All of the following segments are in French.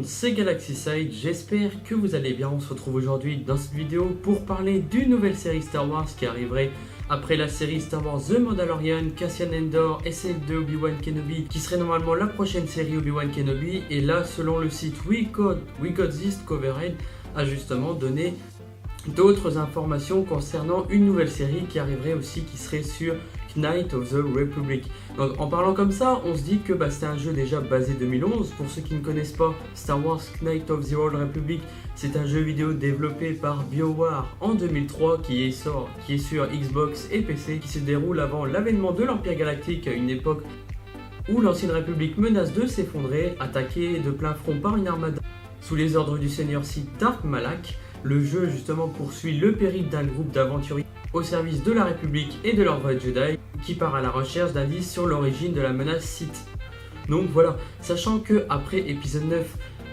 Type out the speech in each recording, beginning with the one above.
c'est Galaxy Side, j'espère que vous allez bien. On se retrouve aujourd'hui dans cette vidéo pour parler d'une nouvelle série Star Wars qui arriverait après la série Star Wars The Mandalorian, Cassian Andor et celle de Obi-Wan Kenobi qui serait normalement la prochaine série Obi-Wan Kenobi. Et là, selon le site We Got This Covered, a justement donné d'autres informations concernant une nouvelle série qui arriverait aussi, qui serait sur Knights of the Republic. Donc en parlant comme ça, on se dit que c'est un jeu déjà basé 2011. Pour ceux qui ne connaissent pas, Star Wars Knights of the Old Republic, c'est un jeu vidéo développé par BioWare en 2003 qui est sur Xbox et PC, qui se déroule avant l'avènement de l'Empire Galactique, à une époque où l'Ancienne République menace de s'effondrer, attaquée de plein front par une armada sous les ordres du seigneur Sith Darth Malak. Le jeu justement poursuit le périple d'un groupe d'aventuriers au service de la République et de l'Ordre Jedi qui part à la recherche d'indices sur l'origine de la menace Sith. Donc voilà, sachant que après épisode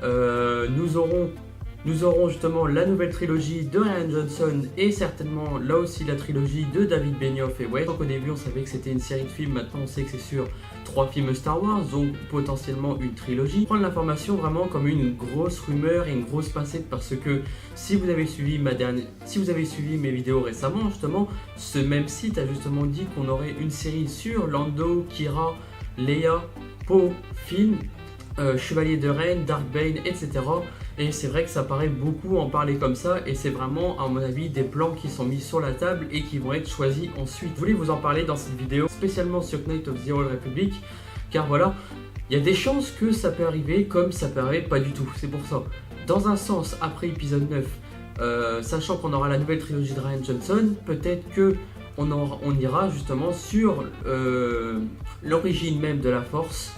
9, nous aurons justement la nouvelle trilogie de Rian Johnson et certainement là aussi la trilogie de David Benioff et Weiss. Donc au début on savait que c'était une série de films, maintenant on sait que c'est sur 3 films Star Wars, donc potentiellement une trilogie. Prendre l'information vraiment comme une grosse rumeur et une grosse pincette, parce que si vous avez suivi mes vidéos récemment, justement, ce même site a justement dit qu'on aurait une série sur Lando, Qi'ra, Leia, Poe, Finn, Chevalier de Ren, Darth Bane, etc. Et c'est vrai que ça paraît beaucoup en parler comme ça, et c'est vraiment à mon avis des plans qui sont mis sur la table et qui vont être choisis ensuite. Je voulais vous en parler dans cette vidéo, spécialement sur Knights of the Old Republic, car voilà, il y a des chances que ça peut arriver comme ça peut arriver pas du tout. C'est pour ça, dans un sens, après épisode 9, sachant qu'on aura la nouvelle trilogie de Rian Johnson, peut-être que on ira justement sur l'origine même de la Force.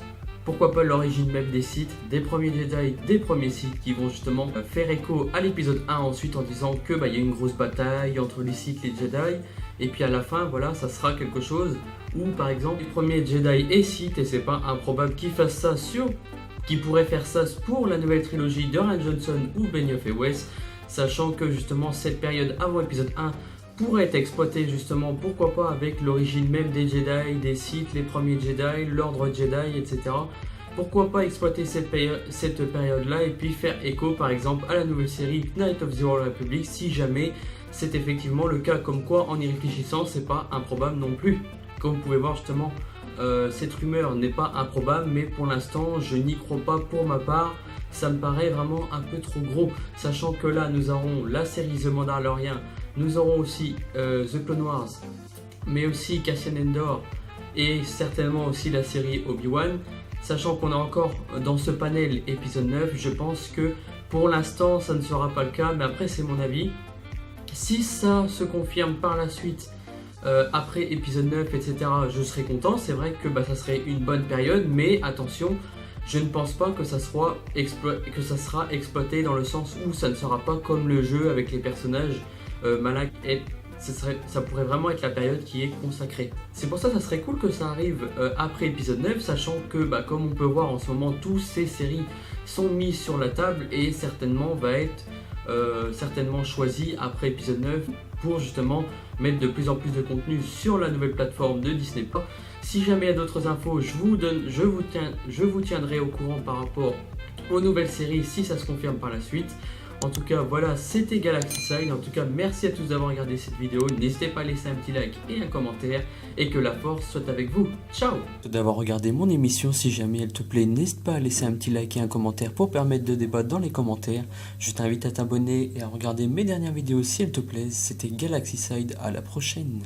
Pourquoi pas l'origine même des Sith, des premiers Jedi, des premiers Sith, qui vont justement faire écho à l'épisode 1 ensuite en disant que y a une grosse bataille entre les Sith et les Jedi, et puis à la fin voilà, ça sera quelque chose où par exemple les premiers Jedi et Sith, et c'est pas improbable qu'ils fassent ça qui pourrait faire ça pour la nouvelle trilogie de Rian Johnson ou Benioff et Weiss, sachant que justement cette période avant épisode 1 pourrait être exploité justement, pourquoi pas, avec l'origine même des Jedi, des Sith, les premiers Jedi, l'ordre Jedi, etc. Pourquoi pas exploiter cette période-là et puis faire écho par exemple à la nouvelle série Knights of the Old Republic, si jamais c'est effectivement le cas, comme quoi en y réfléchissant c'est pas improbable non plus. Comme vous pouvez voir justement, cette rumeur n'est pas improbable, mais pour l'instant je n'y crois pas pour ma part. Ça me paraît vraiment un peu trop gros, sachant que là nous aurons la série The Mandalorian, nous aurons aussi The Clone Wars, mais aussi Cassian Andor et certainement aussi la série Obi-Wan. Sachant qu'on a encore dans ce panel épisode 9, je pense que pour l'instant ça ne sera pas le cas, mais après c'est mon avis. Si ça se confirme par la suite, après épisode 9, etc., je serai content. C'est vrai que ça serait une bonne période, mais attention, je ne pense pas que ça sera exploité dans le sens où ça ne sera pas comme le jeu avec les personnages Malak, et ça pourrait vraiment être la période qui est consacrée. C'est pour ça que ça serait cool que ça arrive après épisode 9, sachant que comme on peut voir en ce moment, toutes ces séries sont mises sur la table et certainement va être choisi après épisode 9 pour justement mettre de plus en plus de contenu sur la nouvelle plateforme de Disney+. Si jamais il y a d'autres infos, je vous tiendrai au courant par rapport aux nouvelles séries si ça se confirme par la suite. En tout cas voilà, c'était Galaxy Side. En tout cas merci à tous d'avoir regardé cette vidéo. N'hésitez pas à laisser un petit like et un commentaire, et que la force soit avec vous. Ciao. D'avoir regardé mon émission. Si jamais elle te plaît, n'hésite pas à laisser un petit like et un commentaire pour permettre de débattre dans les commentaires. Je t'invite à t'abonner et à regarder mes dernières vidéos si elles te plaisent. C'était Galaxy Side, à la prochaine.